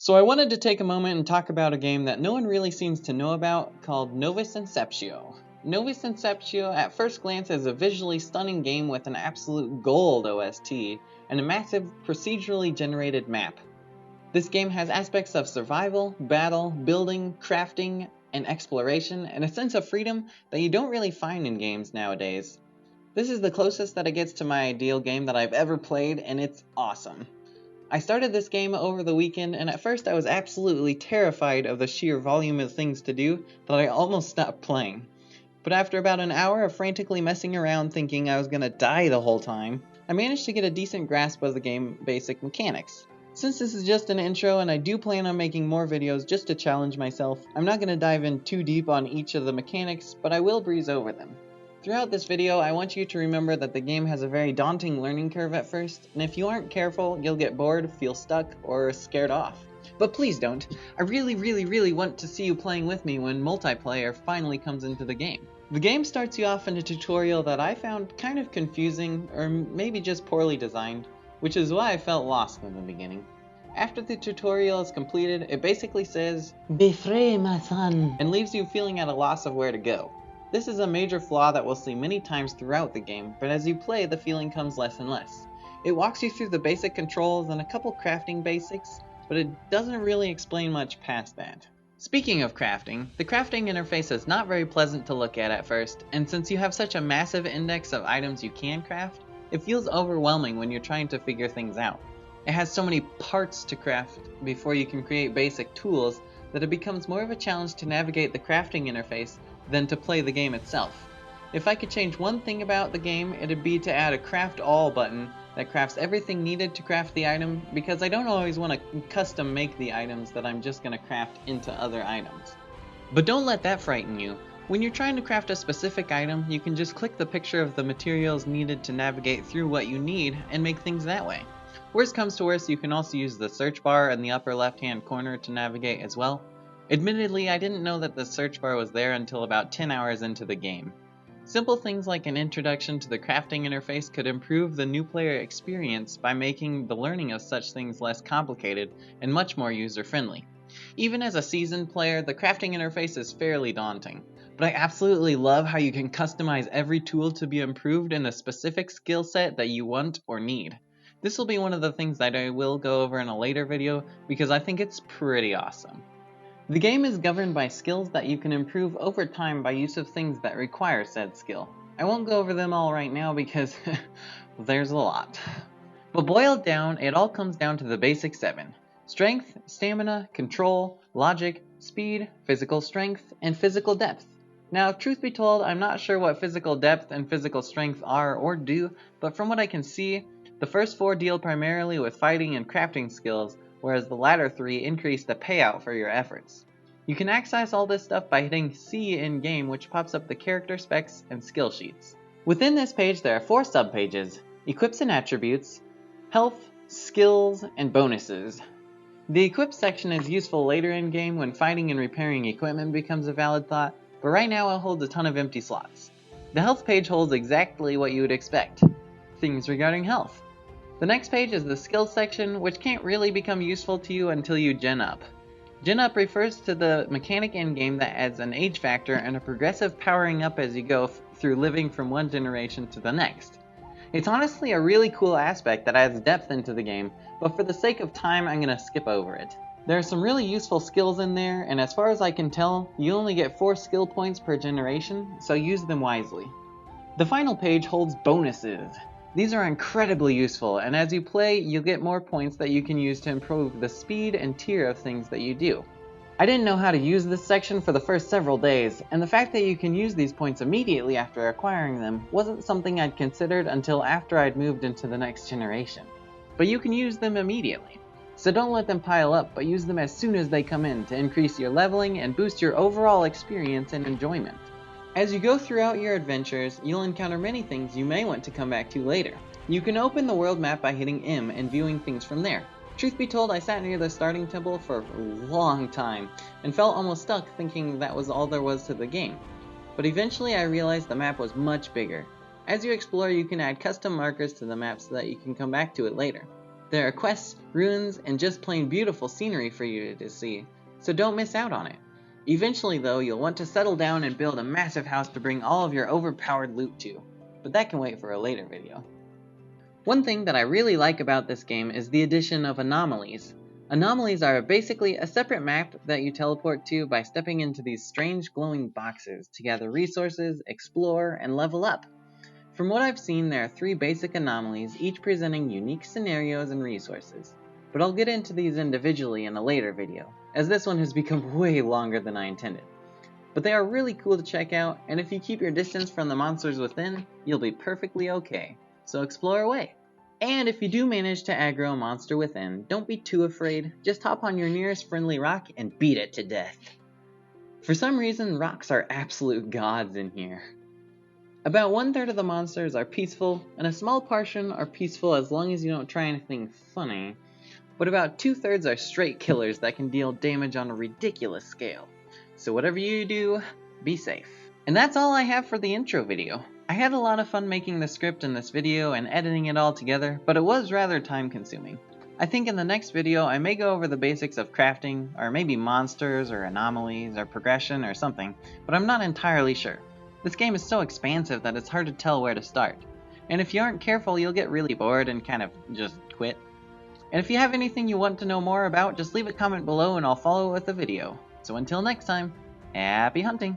So I wanted to take a moment and talk about a game that no one really seems to know about called Novus Inceptio. Novus Inceptio at first glance is a visually stunning game with an absolute gold OST and a massive procedurally generated map. This game has aspects of survival, battle, building, crafting, and exploration, and a sense of freedom that you don't really find in games nowadays. This is the closest that it gets to my ideal game that I've ever played, and it's awesome. I started this game over the weekend, and at first I was absolutely terrified of the sheer volume of things to do that I almost stopped playing. But after about an hour of frantically messing around thinking I was gonna die the whole time, I managed to get a decent grasp of the game's basic mechanics. Since this is just an intro and I do plan on making more videos just to challenge myself, I'm not going to dive in too deep on each of the mechanics, but I will breeze over them. Throughout this video, I want you to remember that the game has a very daunting learning curve at first, and if you aren't careful, you'll get bored, feel stuck, or scared off. But please don't. I really want to see you playing with me when multiplayer finally comes into the game. The game starts you off in a tutorial that I found kind of confusing, or maybe just poorly designed, which is why I felt lost in the beginning. After the tutorial is completed, it basically says, "Be free, my son," and leaves you feeling at a loss of where to go. This is a major flaw that we'll see many times throughout the game, but as you play, the feeling comes less and less. It walks you through the basic controls and a couple crafting basics, but it doesn't really explain much past that. Speaking of crafting, the crafting interface is not very pleasant to look at first, and since you have such a massive index of items you can craft, it feels overwhelming when you're trying to figure things out. It has so many parts to craft before you can create basic tools that it becomes more of a challenge to navigate the crafting interface than to play the game itself. If I could change one thing about the game, it'd be to add a craft all button that crafts everything needed to craft the item, because I don't always want to custom make the items that I'm just going to craft into other items. But don't let that frighten you. When you're trying to craft a specific item, you can just click the picture of the materials needed to navigate through what you need and make things that way. Worst comes to worst, you can also use the search bar in the upper left hand corner to navigate as well. Admittedly, I didn't know that the search bar was there until about 10 hours into the game. Simple things like an introduction to the crafting interface could improve the new player experience by making the learning of such things less complicated and much more user-friendly. Even as a seasoned player, the crafting interface is fairly daunting, but I absolutely love how you can customize every tool to be improved in the specific skill set that you want or need. This will be one of the things that I will go over in a later video because I think it's pretty awesome. The game is governed by skills that you can improve over time by use of things that require said skill. I won't go over them all right now because there's a lot. But boiled down, it all comes down to the basic 7. Strength, stamina, control, logic, speed, physical strength, and physical depth. Now, truth be told, I'm not sure what physical depth and physical strength are or do, but from what I can see, the first 4 deal primarily with fighting and crafting skills, whereas the latter 3 increase the payout for your efforts. You can access all this stuff by hitting C in-game, which pops up the character specs and skill sheets. Within this page there are 4 subpages: Equips and Attributes, Health, Skills, and Bonuses. The Equip section is useful later in-game when fighting and repairing equipment becomes a valid thought, but right now it holds a ton of empty slots. The Health page holds exactly what you would expect: things regarding health. The next page is the Skills section, which can't really become useful to you until you gen up. Gen up refers to the mechanic in-game that adds an age factor and a progressive powering up as you go through living from one generation to the next. It's honestly a really cool aspect that adds depth into the game, but for the sake of time I'm going to skip over it. There are some really useful skills in there, and as far as I can tell, you only get 4 skill points per generation, so use them wisely. The final page holds bonuses. These are incredibly useful, and as you play, you'll get more points that you can use to improve the speed and tier of things that you do. I didn't know how to use this section for the first several days, and the fact that you can use these points immediately after acquiring them wasn't something I'd considered until after I'd moved into the next generation. But you can use them immediately. So don't let them pile up, but use them as soon as they come in to increase your leveling and boost your overall experience and enjoyment. As you go throughout your adventures, you'll encounter many things you may want to come back to later. You can open the world map by hitting M and viewing things from there. Truth be told, I sat near the starting temple for a long time, and felt almost stuck thinking that was all there was to the game. But eventually I realized the map was much bigger. As you explore, you can add custom markers to the map so that you can come back to it later. There are quests, ruins, and just plain beautiful scenery for you to see, so don't miss out on it. Eventually though, you'll want to settle down and build a massive house to bring all of your overpowered loot to, but that can wait for a later video. One thing that I really like about this game is the addition of anomalies. Anomalies are basically a separate map that you teleport to by stepping into these strange glowing boxes to gather resources, explore, and level up. From what I've seen, there are 3 basic anomalies, each presenting unique scenarios and resources. But I'll get into these individually in a later video, as this one has become way longer than I intended. But they are really cool to check out, and if you keep your distance from the monsters within, you'll be perfectly okay. So explore away. And if you do manage to aggro a monster within, don't be too afraid, just hop on your nearest friendly rock and beat it to death. For some reason, rocks are absolute gods in here. About 1/3 of the monsters are peaceful, and a small portion are peaceful as long as you don't try anything funny, but about 2/3 are straight killers that can deal damage on a ridiculous scale. So whatever you do, be safe. And that's all I have for the intro video. I had a lot of fun making the script in this video and editing it all together, but it was rather time consuming. I think in the next video I may go over the basics of crafting, or maybe monsters, or anomalies, or progression, or something, but I'm not entirely sure. This game is so expansive that it's hard to tell where to start. And if you aren't careful, you'll get really bored and kind of just quit. And if you have anything you want to know more about, just leave a comment below and I'll follow it with a video. So until next time, happy hunting!